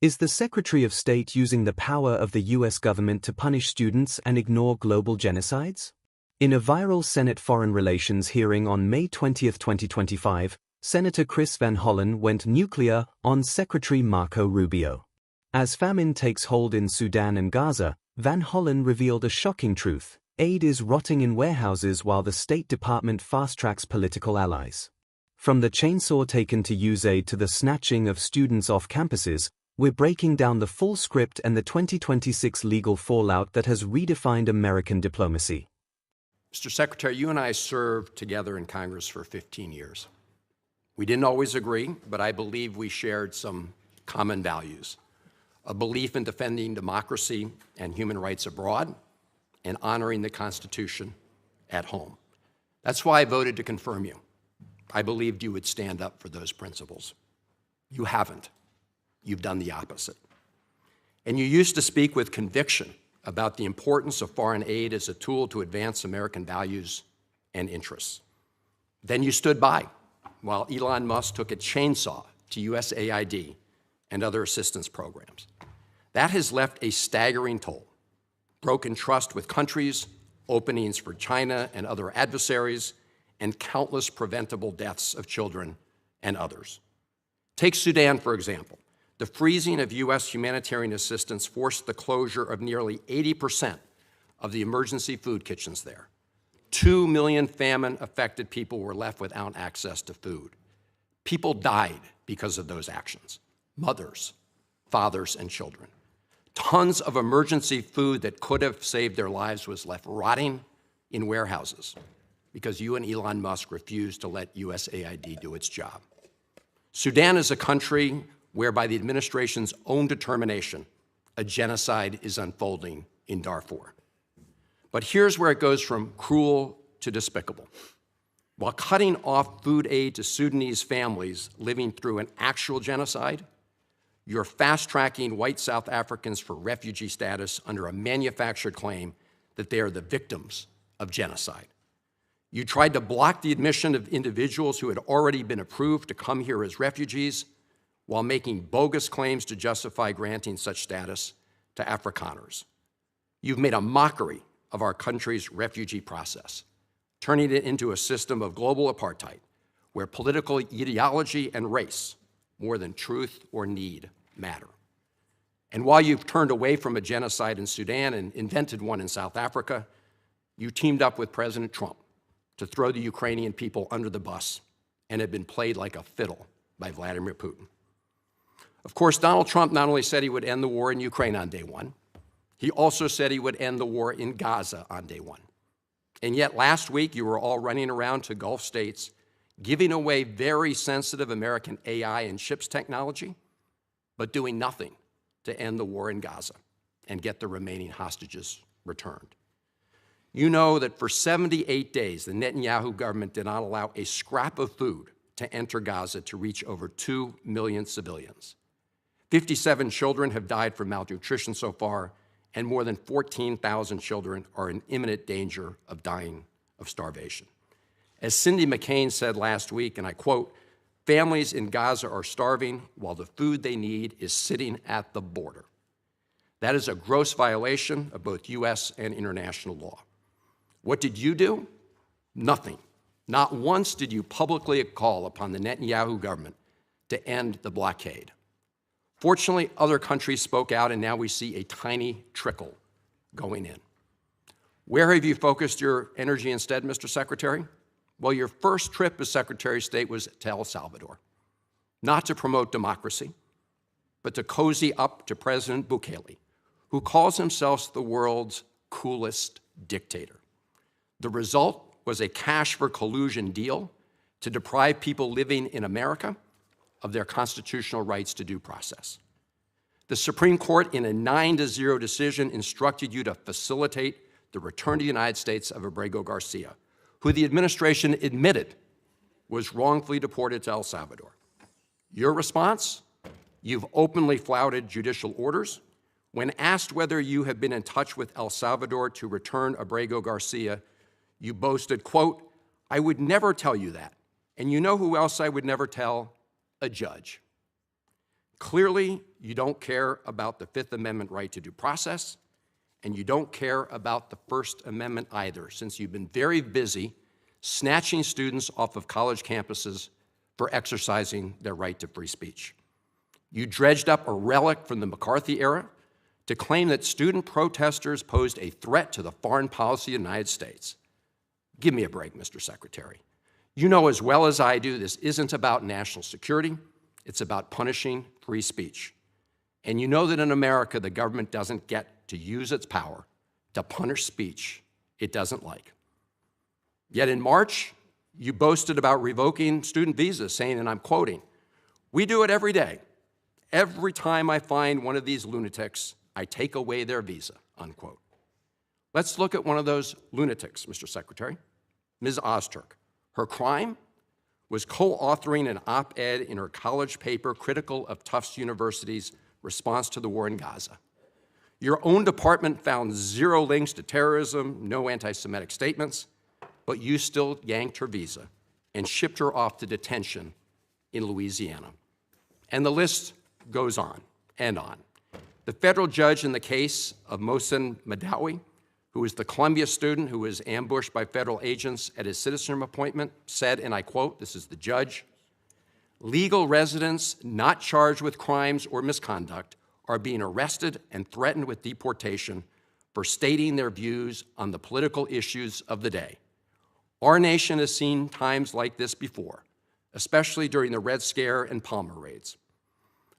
Is the Secretary of State using the power of the U.S. government to punish students and ignore global genocides? In a viral Senate Foreign Relations hearing on May 20, 2025, Senator Chris Van Hollen went nuclear on Secretary Marco Rubio. As famine takes hold in Sudan and Gaza, Van Hollen revealed a shocking truth: aid is rotting in warehouses while the State Department fast-tracks political allies. From the chainsaw taken to USAID to the snatching of students off campuses, we're breaking down the full script and the 2026 legal fallout that has redefined American diplomacy. Mr. Secretary, you and I served together in Congress for 15 years. We didn't always agree, but I believe we shared some common values: a belief in defending democracy and human rights abroad, and honoring the Constitution at home. That's why I voted to confirm you. I believed you would stand up for those principles. You haven't. You've done the opposite. And you used to speak with conviction about the importance of foreign aid as a tool to advance American values and interests. Then you stood by while Elon Musk took a chainsaw to USAID and other assistance programs. That has left a staggering toll: broken trust with countries, openings for China and other adversaries, and countless preventable deaths of children and others. Take Sudan, for example. The freezing of U.S. humanitarian assistance forced the closure of nearly 80% of the emergency food kitchens there. 2 million famine-affected people were left without access to food. People died because of those actions: mothers, fathers, and children. Tons of emergency food that could have saved their lives was left rotting in warehouses because you and Elon Musk refused to let USAID do its job. Sudan is a country where, by the administration's own determination, a genocide is unfolding in Darfur. But here's where it goes from cruel to despicable. While cutting off food aid to Sudanese families living through an actual genocide, you're fast-tracking white South Africans for refugee status under a manufactured claim that they are the victims of genocide. You tried to block the admission of individuals who had already been approved to come here as refugees, while making bogus claims to justify granting such status to Afrikaners. You've made a mockery of our country's refugee process, turning it into a system of global apartheid, where political ideology and race, more than truth or need, matter. And while you've turned away from a genocide in Sudan and invented one in South Africa, you teamed up with President Trump to throw the Ukrainian people under the bus and have been played like a fiddle by Vladimir Putin. Of course, Donald Trump not only said he would end the war in Ukraine on day one, he also said he would end the war in Gaza on day one. And yet last week, you were all running around to Gulf states, giving away very sensitive American AI and chips technology, but doing nothing to end the war in Gaza and get the remaining hostages returned. You know that for 78 days, the Netanyahu government did not allow a scrap of food to enter Gaza to reach over 2 million civilians. 57 children have died from malnutrition so far, and more than 14,000 children are in imminent danger of dying of starvation. As Cindy McCain said last week, and I quote, "Families in Gaza are starving while the food they need is sitting at the border." That is a gross violation of both U.S. and international law. What did you do? Nothing. Not once did you publicly call upon the Netanyahu government to end the blockade. Fortunately, other countries spoke out, and now we see a tiny trickle going in. Where have you focused your energy instead, Mr. Secretary? Well, your first trip as Secretary of State was to El Salvador, not to promote democracy, but to cozy up to President Bukele, who calls himself the world's coolest dictator. The result was a cash for collusion deal to deprive people living in America of their constitutional rights to due process. The Supreme Court, in a 9-0 decision, instructed you to facilitate the return to the United States of Abrego Garcia, who the administration admitted was wrongfully deported to El Salvador. Your response? You've openly flouted judicial orders. When asked whether you have been in touch with El Salvador to return Abrego Garcia, you boasted, quote, "I would never tell you that. And you know who else I would never tell? A judge." Clearly, you don't care about the Fifth Amendment right to due process, and you don't care about the First Amendment either, since you've been very busy snatching students off of college campuses for exercising their right to free speech. You dredged up a relic from the McCarthy era to claim that student protesters posed a threat to the foreign policy of the United States. Give me a break, Mr. Secretary. You know as well as I do this isn't about national security, it's about punishing free speech. And you know that in America, the government doesn't get to use its power to punish speech it doesn't like. Yet in March, you boasted about revoking student visas, saying, and I'm quoting, "We do it every day. Every time I find one of these lunatics, I take away their visa," unquote. Let's look at one of those lunatics, Mr. Secretary, Ms. Ozturk. Her crime was co-authoring an op-ed in her college paper critical of Tufts University's response to the war in Gaza. Your own department found zero links to terrorism, no anti-Semitic statements, but you still yanked her visa and shipped her off to detention in Louisiana. And the list goes on and on. The federal judge in the case of Mohsen Madawi, who was the Columbia student who was ambushed by federal agents at his citizenship appointment, said, and I quote, this is the judge, "Legal residents not charged with crimes or misconduct are being arrested and threatened with deportation for stating their views on the political issues of the day. Our nation has seen times like this before, especially during the Red Scare and Palmer raids.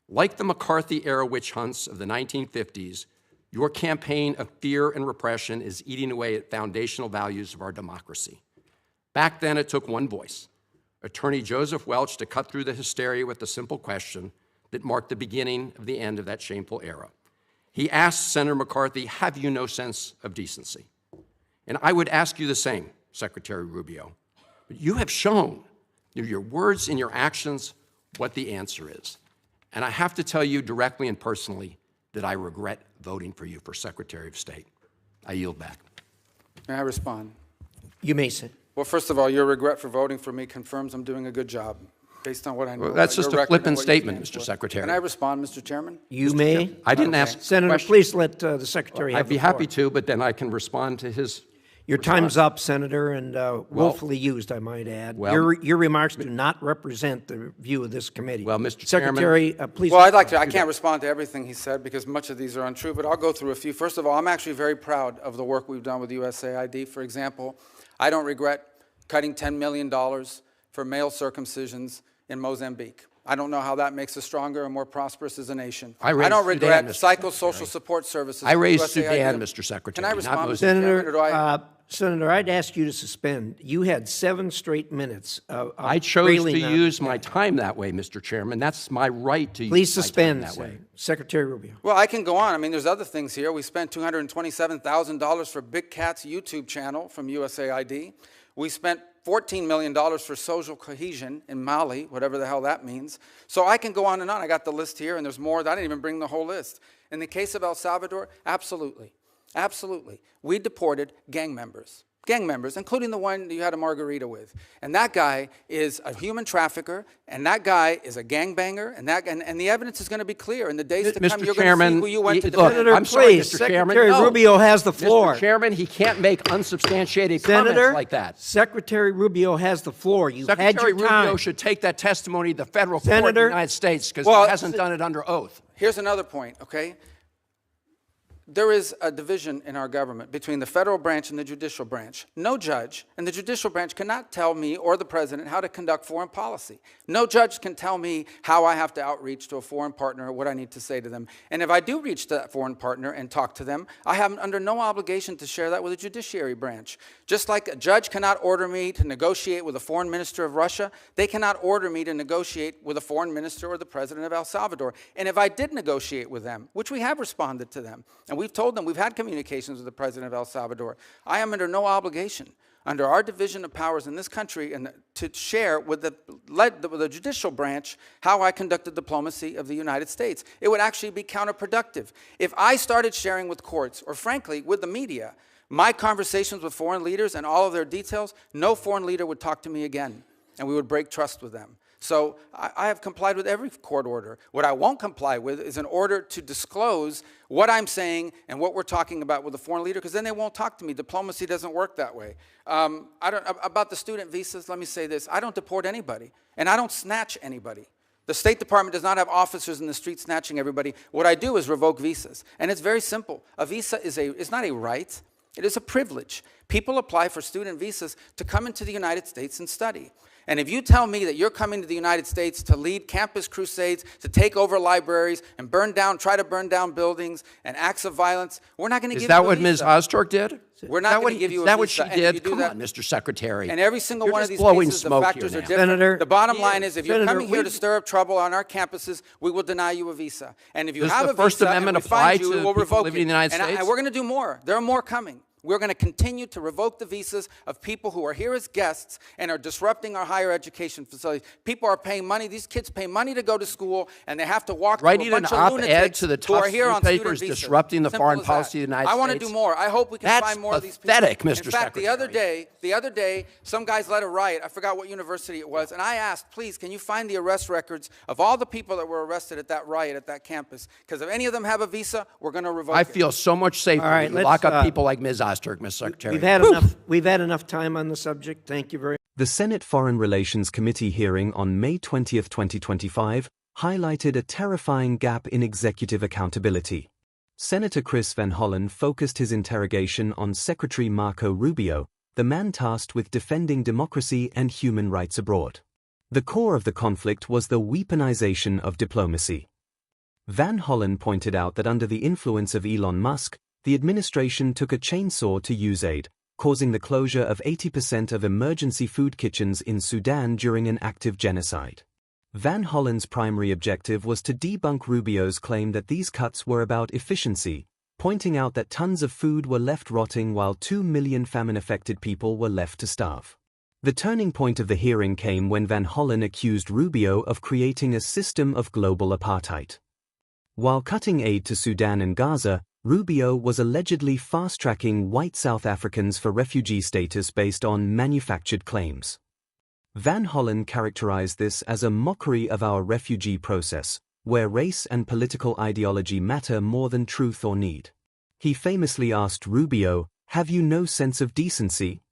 Like the McCarthy-era witch hunts of the 1950s, your campaign of fear and repression is eating away at foundational values of our democracy. Back then, it took one voice, Attorney Joseph Welch, to cut through the hysteria with the simple question that marked the beginning of the end of that shameful era. He asked Senator McCarthy, have you no sense of decency? And I would ask you the same, Secretary Rubio. But you have shown through your words and your actions what the answer is. And I have to tell you directly and personally that I regret voting for you for Secretary of State. I yield back. May I respond? You may sit. Well, first of all, your regret for voting for me confirms I'm doing a good job, based on what I know. Well, that's just a flippant statement, Mr. For. Secretary. Can I respond, Mr. Chairman? You Mr. may. Chairman? I didn't ask. Senator, please let the Secretary have I'd be the floor. happy to, but then I can respond to his Your time's up, Senator, and willfully used, I might add. Your remarks do not represent the view of this committee. Well, Mr. Secretary, please. Well, I'd like to. I can't respond to everything he said because much of these are untrue, but I'll go through a few. First of all, I'm actually very proud of the work we've done with USAID. For example, I don't regret cutting $10 million for male circumcisions in Mozambique. I don't know how that makes us stronger and more prosperous as a nation. I don't regret psychosocial support services. I raised USAID. Sudan, Mr. Secretary. Can I respond, Mr. Senator, Chairman, Senator, I'd ask you to suspend. You had 7 straight minutes of I chose to railing use my time that way, Mr. Chairman. That's my right to Please use my suspend time that way. Secretary Rubio. Well, I can go on. I mean, there's other things here. We spent $227,000 for Big Cat's YouTube channel from USAID. We spent $14 million for social cohesion in Mali, whatever the hell that means. So I can go on and on. I got the list here, and there's more. I didn't even bring the whole list. In the case of El Salvador, absolutely. Absolutely. We deported gang members, including the one you had a margarita with. And that guy is a human trafficker, and that guy is a gangbanger, and the evidence is going to be clear. In the days to come, you're going to see who you went to defend. Senator, I'm sorry, please, Mr. Chairman. Secretary Rubio has the floor. Mr. Chairman, he can't make unsubstantiated Senator, comments like that. Secretary Rubio has the floor. You had Secretary your time. Rubio should take that testimony to the federal court in Senator, the United States because well, he hasn't done it under oath. Here's another point, okay? There is a division in our government between the federal branch and the judicial branch. No judge in the judicial branch cannot tell me or the president how to conduct foreign policy. No judge can tell me how I have to outreach to a foreign partner or what I need to say to them. And if I do reach to that foreign partner and talk to them, I am under no obligation to share that with the judiciary branch. Just like a judge cannot order me to negotiate with a foreign minister of Russia, they cannot order me to negotiate with a foreign minister or the president of El Salvador. And if I did negotiate with them, which we have responded to them, and we've told them we've had communications with the president of El Salvador, I am under no obligation under our division of powers in this country and to share with the judicial branch how I conducted diplomacy of the United States. It would actually be counterproductive. If I started sharing with courts, or frankly, with the media, my conversations with foreign leaders and all of their details, no foreign leader would talk to me again, and we would break trust with them. So I have complied with every court order. What I won't comply with is an order to disclose what I'm saying and what we're talking about with a foreign leader, because then they won't talk to me. Diplomacy doesn't work that way. About the student visas, let me say this. I don't deport anybody, and I don't snatch anybody. The State Department does not have officers in the street snatching everybody. What I do is revoke visas, and it's very simple. A visa is not a right. It is a privilege. People apply for student visas to come into the United States and study. And if you tell me that you're coming to the United States to lead campus crusades, to take over libraries and try to burn down buildings and acts of violence, we're not going to give you a visa. Is that what Ms. Ozturk did? We're not going to give you a visa. Is that what she did? Come on, Mr. Secretary. And every single one of these blowing cases, the smoke factors here are now. different. Senator, the bottom line is, if you're Senator, coming here to stir up trouble on our campuses, we will deny you a visa. And if you Does have the a First visa Amendment and we apply find you, to we'll people revoke living it. in the United States? And we're going to do more. There are more coming. We're going to continue to revoke the visas of people who are here as guests and are disrupting our higher education facilities. People are paying money. These kids pay money to go to school, and they have to walk through a bunch of lunatics to the who are tough here on student newspapers visas. disrupting the Simple foreign as policy of the United I States. want to do more. I hope we can That's find more of these people. pathetic, Mr. In fact, Secretary. the other day, some guys led a riot. I forgot what university it was, and I asked, please, can you find the arrest records of all the people that were arrested at that riot at that campus? Because if any of them have a visa, we're going to revoke it. I feel so much safer right, when you lock up people like Ms. Ozturk, Mr. Secretary. We've had enough time on the subject. Thank you very much. The Senate Foreign Relations Committee hearing on May 20, 2025, highlighted a terrifying gap in executive accountability. Senator Chris Van Hollen focused his interrogation on Secretary Marco Rubio, the man tasked with defending democracy and human rights abroad. The core of the conflict was the weaponization of diplomacy. Van Hollen pointed out that under the influence of Elon Musk, the administration took a chainsaw to USAID, causing the closure of 80% of emergency food kitchens in Sudan during an active genocide. Van Hollen's primary objective was to debunk Rubio's claim that these cuts were about efficiency, pointing out that tons of food were left rotting while 2 million famine-affected people were left to starve. The turning point of the hearing came when Van Hollen accused Rubio of creating a system of global apartheid. While cutting aid to Sudan and Gaza, Rubio was allegedly fast-tracking white South Africans for refugee status based on manufactured claims. Van Hollen characterized this as a mockery of our refugee process, where race and political ideology matter more than truth or need. He famously asked Rubio, "Have you no sense of decency?"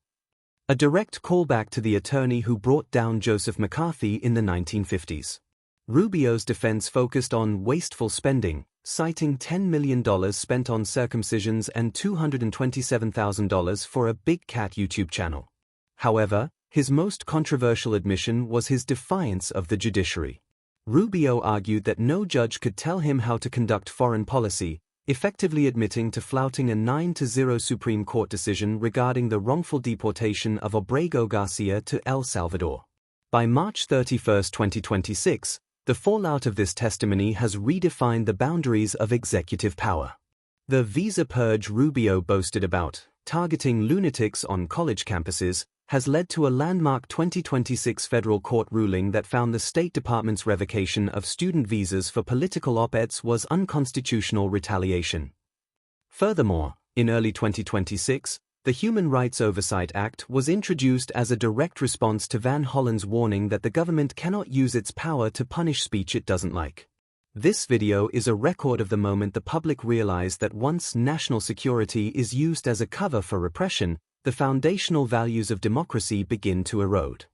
A direct callback to the attorney who brought down Joseph McCarthy in the 1950s. Rubio's defense focused on wasteful spending, citing $10 million spent on circumcisions and $227,000 for a Big Cat YouTube channel. However, his most controversial admission was his defiance of the judiciary. Rubio argued that no judge could tell him how to conduct foreign policy, effectively admitting to flouting a 9-0 Supreme Court decision regarding the wrongful deportation of Abrego Garcia to El Salvador. By March 31, 2026, the fallout of this testimony has redefined the boundaries of executive power. The visa purge Rubio boasted about, targeting lunatics on college campuses, has led to a landmark 2026 federal court ruling that found the State Department's revocation of student visas for political op-eds was unconstitutional retaliation. Furthermore, in early 2026, the Human Rights Oversight Act was introduced as a direct response to Van Hollen's warning that the government cannot use its power to punish speech it doesn't like. This video is a record of the moment the public realized that once national security is used as a cover for repression, the foundational values of democracy begin to erode.